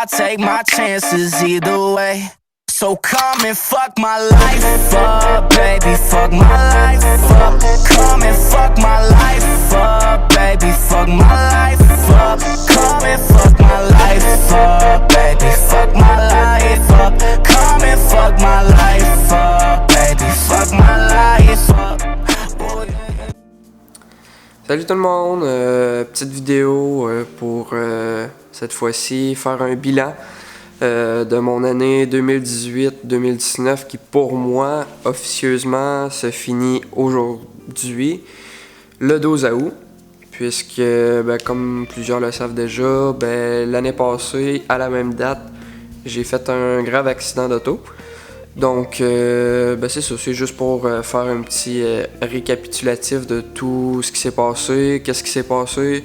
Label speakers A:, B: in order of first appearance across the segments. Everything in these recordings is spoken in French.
A: I take my chances either way. So come and fuck my life up, baby, fuck my life up. Come and fuck my life up, baby, fuck my life up. Come and fuck my life up, baby, fuck my life up. Come and fuck my life up, baby, fuck my life up. Oh, yeah.
B: Salut tout le monde, petite vidéo pour cette fois-ci faire un bilan de mon année 2018-2019 qui pour moi officieusement se finit aujourd'hui, le 12 août, puisque comme plusieurs le savent déjà, l'année passée à la même date j'ai fait un grave accident d'auto. Donc c'est ça, c'est juste pour faire un petit récapitulatif de tout ce qui s'est passé, qu'est-ce qui s'est passé,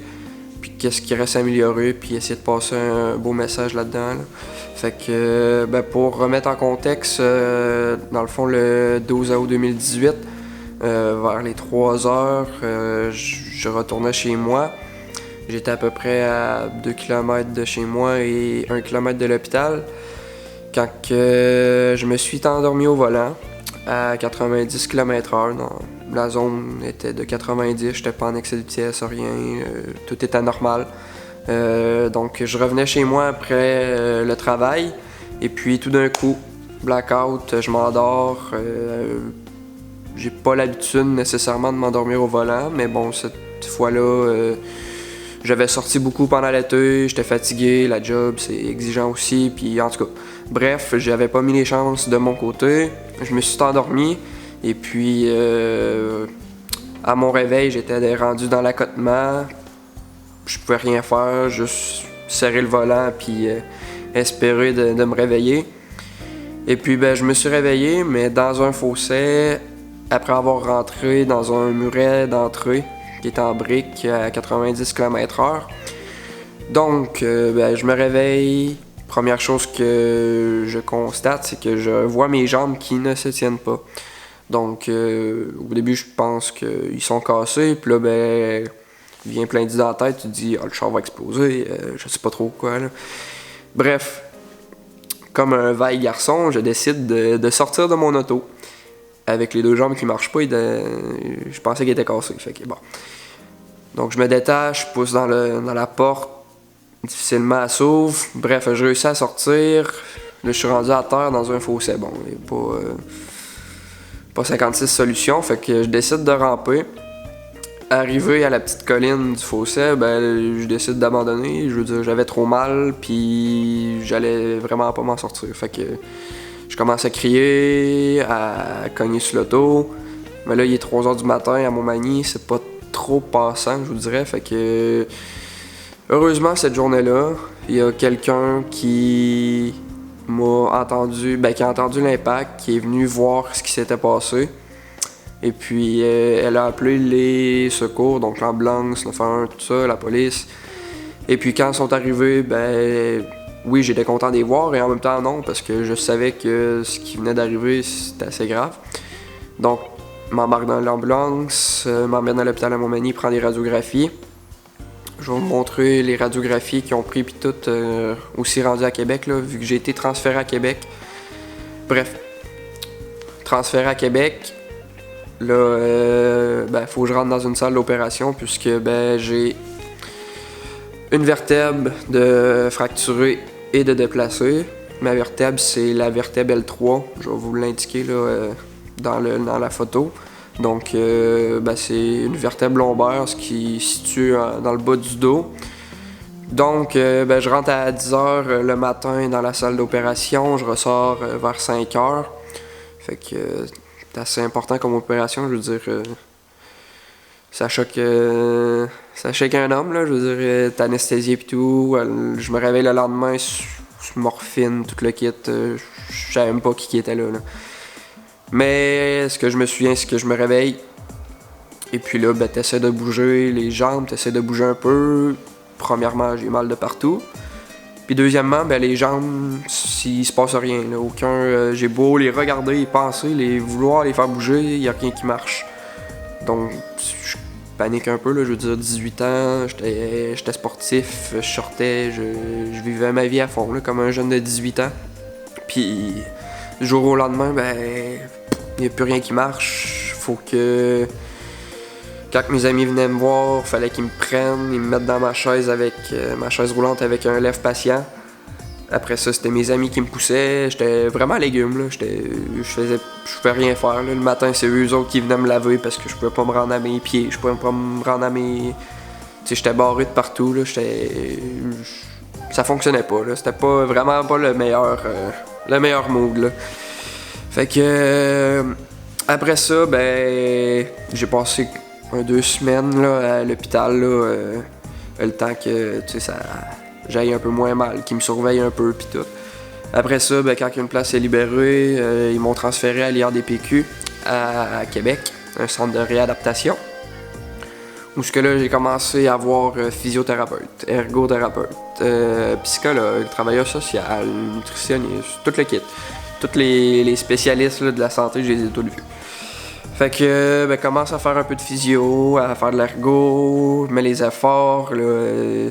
B: puis qu'est-ce qui reste à améliorer, puis essayer de passer un beau message là-dedans. Là. Fait que pour remettre en contexte, dans le fond le 12 août 2018, vers les 3 heures, je retournais chez moi. J'étais à peu près à 2 km de chez moi et 1 km de l'hôpital. Quand je me suis endormi au volant à 90 km/h, la zone était de 90, j'étais pas en excès de vitesse, rien, tout était normal. Donc je revenais chez moi après le travail et puis tout d'un coup, blackout, je m'endors. J'ai pas l'habitude nécessairement de m'endormir au volant, mais bon, cette fois-là, j'avais sorti beaucoup pendant l'été, j'étais fatigué, la job c'est exigeant aussi, puis en tout cas, bref, j'avais pas mis les chances de mon côté, je me suis endormi, et puis à mon réveil, j'étais rendu dans l'accotement, je pouvais rien faire, juste serrer le volant, puis espérer de me réveiller. Et puis je me suis réveillé, mais dans un fossé, après avoir rentré dans un muret d'entrée, qui est en brique à 90 km/h. Donc, je me réveille. Première chose que je constate, c'est que je vois mes jambes qui ne se tiennent pas. Donc, au début, je pense qu'ils sont cassés. Puis là, il vient plein d'idées dans la tête. Tu te dis, le char va exploser. Je sais pas trop quoi. Là. Bref, comme un vaille garçon, je décide de sortir de mon auto. Avec les deux jambes qui marchent pas, je pensais qu'ils étaient cassés. Fait que bon. Donc je me détache, je pousse dans la porte, difficilement elle s'ouvre. Bref, je réussis à sortir. Là, je suis rendu à terre dans un fossé. Bon, il n'y a pas 56 solutions, fait que je décide de ramper. Arrivé à la petite colline du fossé, je décide d'abandonner. Je veux dire, j'avais trop mal, puis j'allais vraiment pas m'en sortir. Fait que je commence à crier, à cogner sur l'auto. Mais là, il est 3h du matin à Montmagny, c'est pas trop passant, je vous dirais. Fait que heureusement, cette journée-là, il y a quelqu'un qui m'a entendu, qui a entendu l'impact, qui est venu voir ce qui s'était passé. Et puis, elle a appelé les secours, donc l'ambulance, le 101, tout ça, la police. Et puis, quand ils sont arrivés, oui, j'étais content de les voir et en même temps non, parce que je savais que ce qui venait d'arriver, c'était assez grave. Donc, m'embarque dans l'ambulance, m'emmène à l'hôpital à Montmagny, prend des radiographies. Je vais vous montrer les radiographies qui ont pris, puis toutes aussi rendues à Québec, là, vu que j'ai été transféré à Québec. Bref, transféré à Québec. Là, faut que je rentre dans une salle d'opération, puisque j'ai une vertèbre de fracturée et de déplacée. Ma vertèbre, c'est la vertèbre L3. Je vais vous l'indiquer là, dans la photo. Donc, c'est une vertèbre lombaire, ce qui se situe dans le bas du dos. Donc, je rentre à 10h le matin dans la salle d'opération. Je ressors vers 5h. Fait que c'est assez important comme opération. Je veux dire, ça choque un homme, là. Je veux dire, t'es anesthésié et tout. Je me réveille le lendemain, morphine, tout le kit. Je savais même pas qui était là. Mais ce que je me souviens, c'est que je me réveille. Et puis là, t'essaies de bouger les jambes, t'essaies de bouger un peu. Premièrement, j'ai mal de partout. Puis deuxièmement, les jambes, s'il se passe rien. Là, j'ai beau les regarder, y penser, vouloir les faire bouger, il n'y a rien qui marche. Donc, panique un peu, là. Je veux dire, 18 ans, j'étais sportif, je sortais, je vivais ma vie à fond, là, comme un jeune de 18 ans. Puis, du jour au lendemain, ben, il n'y a plus rien qui marche. Faut que... Quand mes amis venaient me voir, fallait qu'ils me prennent, ils me mettent dans ma chaise roulante avec un lève patient. Après ça, c'était mes amis qui me poussaient. J'étais vraiment légume, là. Je pouvais rien faire, là. Le matin, c'est eux autres qui venaient me laver parce que je pouvais pas me rendre à mes pieds. Je pouvais pas me rendre à mes... Tu sais, j'étais barré de partout, là. Ça fonctionnait pas, là. C'était pas vraiment pas le meilleur mood, là. Fait que... après ça, ben... j'ai passé 2 semaines, là, à l'hôpital, là. Le temps que, tu sais, j'aille un peu moins mal, qu'ils me surveillent un peu, pis tout. Après ça, ben, quand une place est libérée, ils m'ont transféré à l'IRDPQ à Québec, un centre de réadaptation. Où ce que là, j'ai commencé à voir physiothérapeute, ergothérapeute, psychologue, travailleur social, nutritionniste, tout le kit. Tous les spécialistes là, de la santé, je les ai tous vus. Fait que, ben, commence à faire un peu de physio, à faire de l'ergo, je mets les efforts, là,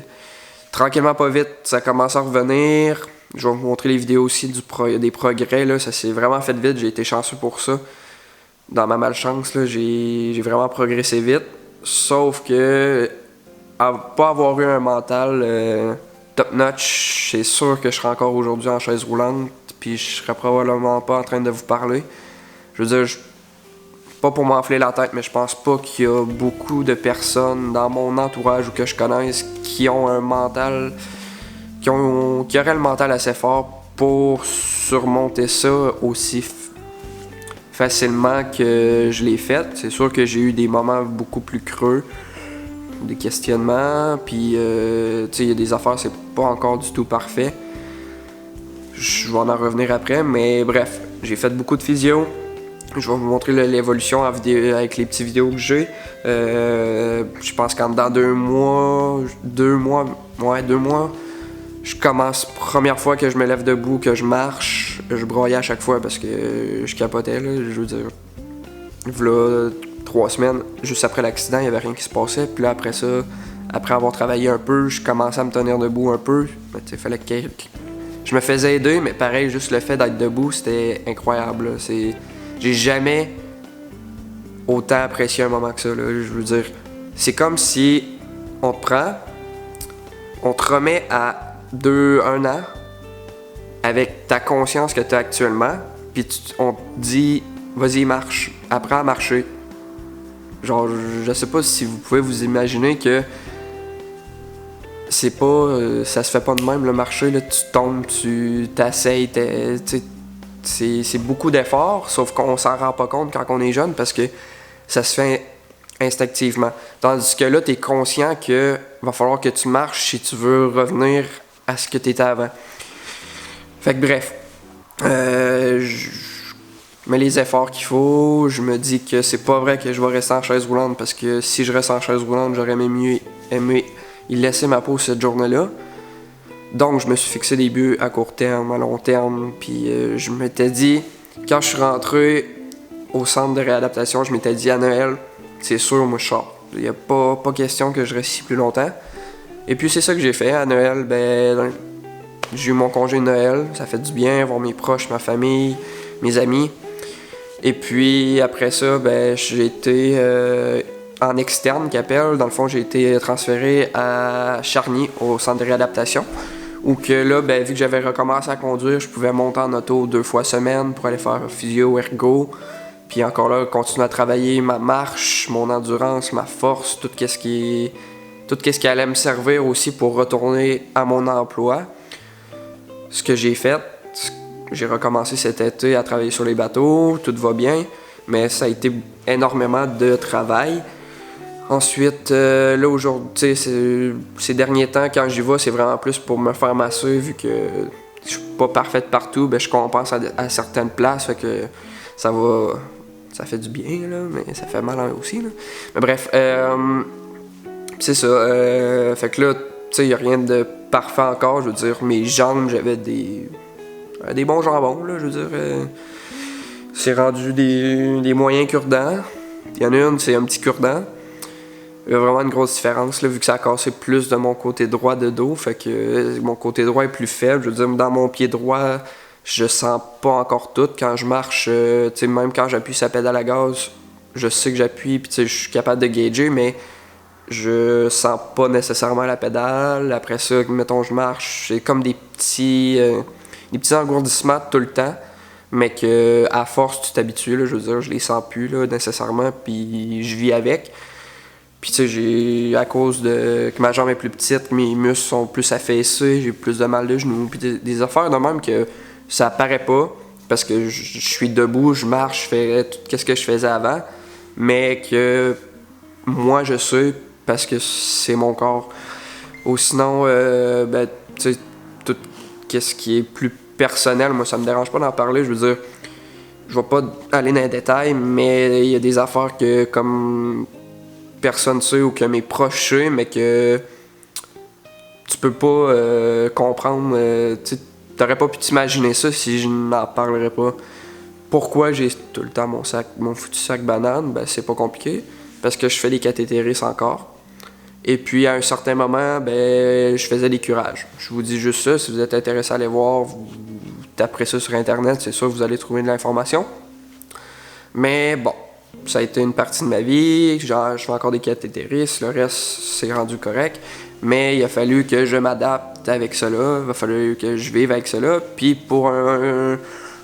B: tranquillement, pas vite, ça commence à revenir. Je vais vous montrer les vidéos aussi des progrès, là, ça s'est vraiment fait vite, j'ai été chanceux pour ça. Dans ma malchance, là, j'ai vraiment progressé vite. Sauf que, pas avoir eu un mental top notch, c'est sûr que je serais encore aujourd'hui en chaise roulante, puis je serais probablement pas en train de vous parler. Je veux dire, pas pour m'enfler la tête, mais je pense pas qu'il y a beaucoup de personnes dans mon entourage ou que je connaisse qui ont un mental, qui auraient le mental assez fort pour surmonter ça aussi facilement que je l'ai fait. C'est sûr que j'ai eu des moments beaucoup plus creux, des questionnements, puis tu sais, il y a des affaires, c'est pas encore du tout parfait. Je vais en revenir après, mais bref, j'ai fait beaucoup de physio. Je vais vous montrer l'évolution en vidéo, avec les petites vidéos que j'ai. Je pense qu'en dedans 2 mois, je commence, première fois que je me lève debout, que je marche, je broyais à chaque fois parce que je capotais, là, je veux dire. Voilà 3 semaines, juste après l'accident, il n'y avait rien qui se passait. Puis là, après ça, après avoir travaillé un peu, je commençais à me tenir debout un peu. Il fallait que je me faisais aider, mais pareil, juste le fait d'être debout, c'était incroyable, là. J'ai jamais autant apprécié un moment que ça, là. Je veux dire, c'est comme si on te prend, on te remet à 1 an avec ta conscience que tu as actuellement, puis on te dit, vas-y, marche, apprends à marcher. Genre, je sais pas si vous pouvez vous imaginer que c'est pas, ça se fait pas de même, le marcher, là, tu tombes, tu t'essayes, c'est beaucoup d'efforts, sauf qu'on s'en rend pas compte quand on est jeune parce que ça se fait instinctivement. Tandis que là, tu es conscient que va falloir que tu marches si tu veux revenir à ce que tu étais avant. Fait que bref, je mets les efforts qu'il faut, je me dis que c'est pas vrai que je vais rester en chaise roulante parce que si je reste en chaise roulante, j'aurais mieux aimé y laisser ma peau cette journée-là. Donc, je me suis fixé des buts à court terme, à long terme, puis je m'étais dit, quand je suis rentré au centre de réadaptation, je m'étais dit à Noël, c'est sûr, moi je sors. Il n'y a pas question que je reste ici plus longtemps. Et puis c'est ça que j'ai fait. À Noël, ben, j'ai eu mon congé de Noël, ça fait du bien, voir mes proches, ma famille, mes amis. Et puis après ça, ben, j'ai été en externe, qu'appelle. Dans le fond, j'ai été transféré à Charny, au centre de réadaptation. Où que là, ben, vu que j'avais recommencé à conduire, je pouvais monter en auto 2 fois semaine pour aller faire physio, ergo. Puis encore là, continuer à travailler ma marche, mon endurance, ma force, tout ce qui allait me servir aussi pour retourner à mon emploi. Ce que j'ai fait, j'ai recommencé cet été à travailler sur les bateaux, tout va bien, mais ça a été énormément de travail. Ensuite, là aujourd'hui, ces derniers temps, quand j'y vais, c'est vraiment plus pour me faire masser, vu que je suis pas parfaite partout, ben je compense à certaines places, fait que ça fait du bien, là, mais ça fait mal aussi, là. Mais bref, c'est ça, fait que là, tu sais, y a rien de parfait encore, je veux dire, mes jambes, j'avais des bons jambons, là, je veux dire, c'est rendu des moyens cure-dents. Il y en a une, c'est un petit cure-dent. Il y a vraiment une grosse différence, là, vu que ça a cassé plus de mon côté droit de dos. Fait que mon côté droit est plus faible. Je veux dire, dans mon pied droit, je sens pas encore tout. Quand je marche, même quand j'appuie sur la pédale à gaz, je sais que j'appuie, puis je suis capable de gager, mais je sens pas nécessairement la pédale. Après ça, mettons, je marche, c'est comme des petits engourdissements tout le temps, mais que à force, tu t'habitues, là, je veux dire, je les sens plus là, nécessairement, puis je vis avec. Puis tu sais, à cause de que ma jambe est plus petite, mes muscles sont plus affaissés, j'ai plus de mal de genoux, puis des affaires de même que ça paraît pas, parce que je suis debout, je marche, je fais tout ce que je faisais avant, mais que moi je sais, parce que c'est mon corps. Ou sinon, tu sais, tout ce qui est plus personnel, moi ça me dérange pas d'en parler, je veux dire, je vais pas aller dans les détails, mais il y a des affaires que comme personne sait ou que mes proches savent, mais que tu peux pas comprendre. T'aurais pas pu t'imaginer ça si je n'en parlerais pas. Pourquoi j'ai tout le temps mon foutu sac banane? Ben c'est pas compliqué. Parce que je fais des cathétérismes encore. Et puis à un certain moment, ben je faisais des curages. Je vous dis juste ça, si vous êtes intéressé à aller voir, vous taperez ça sur internet, c'est sûr que vous allez trouver de l'information. Mais bon, ça a été une partie de ma vie, genre, je fais encore des cathétérismes, le reste c'est rendu correct, mais il a fallu que je m'adapte avec cela, il a fallu que je vive avec cela, puis pour un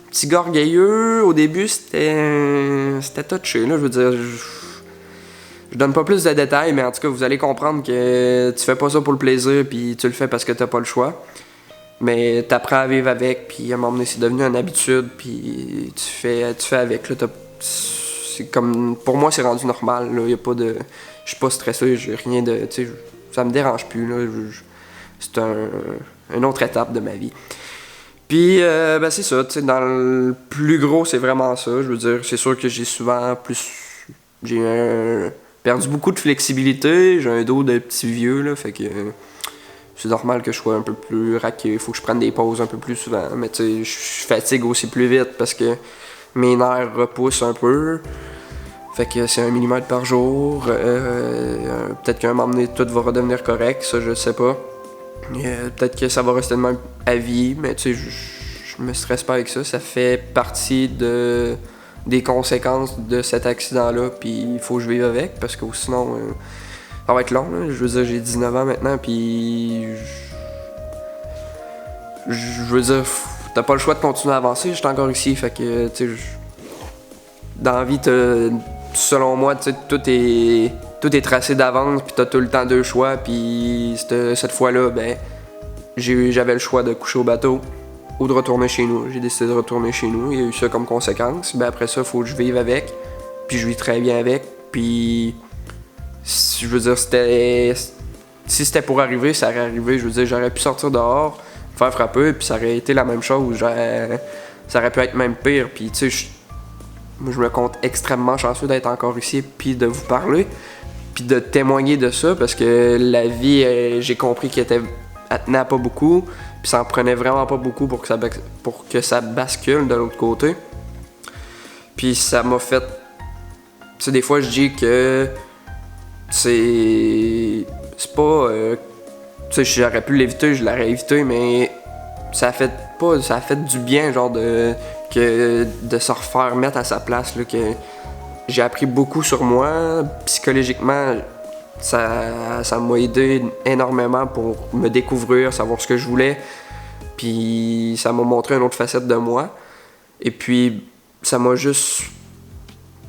B: petit gars orgueilleux, au début c'était touché, là, je veux dire, je donne pas plus de détails, mais en tout cas vous allez comprendre que tu fais pas ça pour le plaisir, puis tu le fais parce que t'as pas le choix. Mais t'apprends à vivre avec, puis à un moment donné c'est devenu une habitude, puis tu fais avec, là, c'est comme, pour moi c'est rendu normal, là, y a pas de, je suis pas stressé, j'ai rien de, tu sais, ça me dérange plus, là, c'est une autre étape de ma vie. Puis ben c'est ça, tu sais, dans le plus gros c'est vraiment ça, je veux dire, c'est sûr que j'ai perdu beaucoup de flexibilité, j'ai un dos de petit vieux, là, fait que c'est normal que je sois un peu plus raqué, il faut que je prenne des pauses un peu plus souvent, mais tu sais, je fatigue aussi plus vite parce que mes nerfs repoussent un peu. Fait que c'est 1 mm par jour. Peut-être qu'à un moment donné, tout va redevenir correct, ça je sais pas. Peut-être que ça va rester de même à vie, mais tu sais, je me stresse pas avec ça. Ça fait partie des conséquences de cet accident-là, puis il faut que je vive avec, parce que sinon, ça va être long. Là. Je veux dire, j'ai 19 ans maintenant, puis je veux dire, t'as pas le choix de continuer à avancer, je suis encore ici, fait que, tu sais, dans la vie, selon moi, tu sais, tout est tracé d'avance, puis t'as tout le temps 2 choix, puis cette fois-là, ben, j'avais le choix de coucher au bateau ou de retourner chez nous. J'ai décidé de retourner chez nous, il y a eu ça comme conséquence, ben après ça, il faut que je vive avec, puis je vis très bien avec, puis je veux dire, si c'était pour arriver, ça aurait arrivé, je veux dire, j'aurais pu sortir dehors, faire frapper, puis ça aurait été la même chose, ça aurait pu être même pire, puis tu sais, moi, je me compte extrêmement chanceux d'être encore ici, puis de vous parler, puis de témoigner de ça, parce que la vie, j'ai compris qu'elle tenait pas beaucoup, puis ça en prenait vraiment pas beaucoup pour que ça bascule de l'autre côté. Puis ça m'a fait... Tu sais, des fois, je dis que c'est pas... tu sais, j'aurais pu l'éviter, je l'aurais évité, mais ça a fait du bien, genre de se refaire mettre à sa place, là, que j'ai appris beaucoup sur moi, psychologiquement, ça m'a aidé énormément pour me découvrir, savoir ce que je voulais, puis ça m'a montré une autre facette de moi, et puis ça m'a juste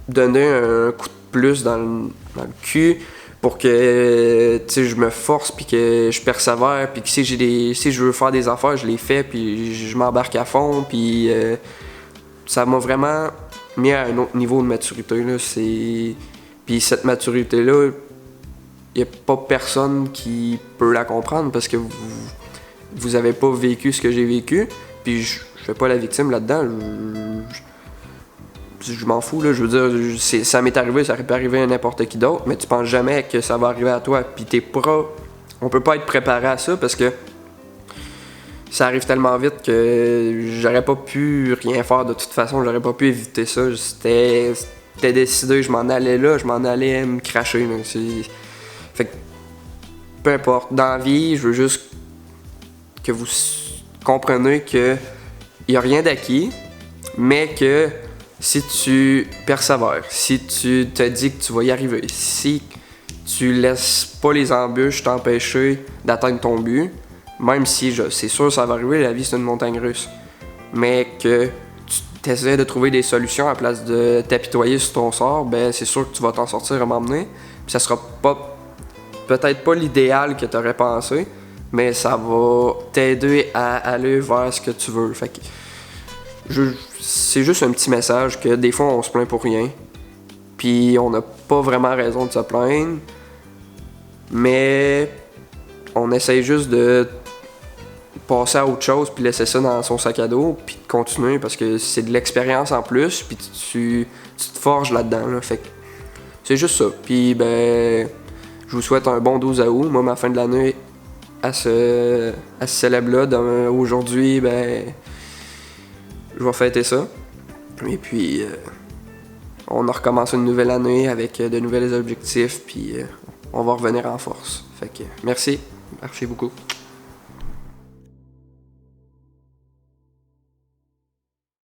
B: donné un coup de plus dans le cul pour que, tu sais, je me force, puis que je persévère, puis que si je veux faire des affaires, je les fais, puis je m'embarque à fond, puis ça m'a vraiment mis à un autre niveau de maturité, là. Puis cette maturité-là, il n'y a pas personne qui peut la comprendre parce que vous avez pas vécu ce que j'ai vécu, puis je fais pas la victime là-dedans. Je m'en fous, là, je veux dire, ça m'est arrivé, ça aurait pu arriver à n'importe qui d'autre, mais tu penses jamais que ça va arriver à toi, puis on peut pas être préparé à ça parce que ça arrive tellement vite que j'aurais pas pu rien faire de toute façon, j'aurais pas pu éviter ça, c'était décidé, je m'en allais là, je m'en allais me cracher, là. peu importe. Dans la vie, je veux juste que vous compreniez qu'il n'y a rien d'acquis, mais que si tu persévères, si tu te dis que tu vas y arriver, si tu laisses pas les embûches t'empêcher d'atteindre ton but, même si c'est sûr que ça va arriver, la vie c'est une montagne russe, mais que tu essaies de trouver des solutions à la place de t'apitoyer sur ton sort, ben c'est sûr que tu vas t'en sortir à un moment donné. Puis ça sera peut-être pas l'idéal que tu aurais pensé, mais ça va t'aider à aller vers ce que tu veux. Fait que c'est juste un petit message que des fois on se plaint pour rien, puis on n'a pas vraiment raison de se plaindre, mais on essaye juste de passer à autre chose puis laisser ça dans son sac à dos puis de continuer parce que c'est de l'expérience en plus puis tu te forges là-dedans là. Fait que c'est juste ça. Puis ben je vous souhaite un bon 12 août. Moi ma fin de l'année à ce célèbre là aujourd'hui, ben je vais fêter ça. Et puis on a recommencé une nouvelle année avec de nouveaux objectifs puis on va revenir en force. Fait que merci beaucoup.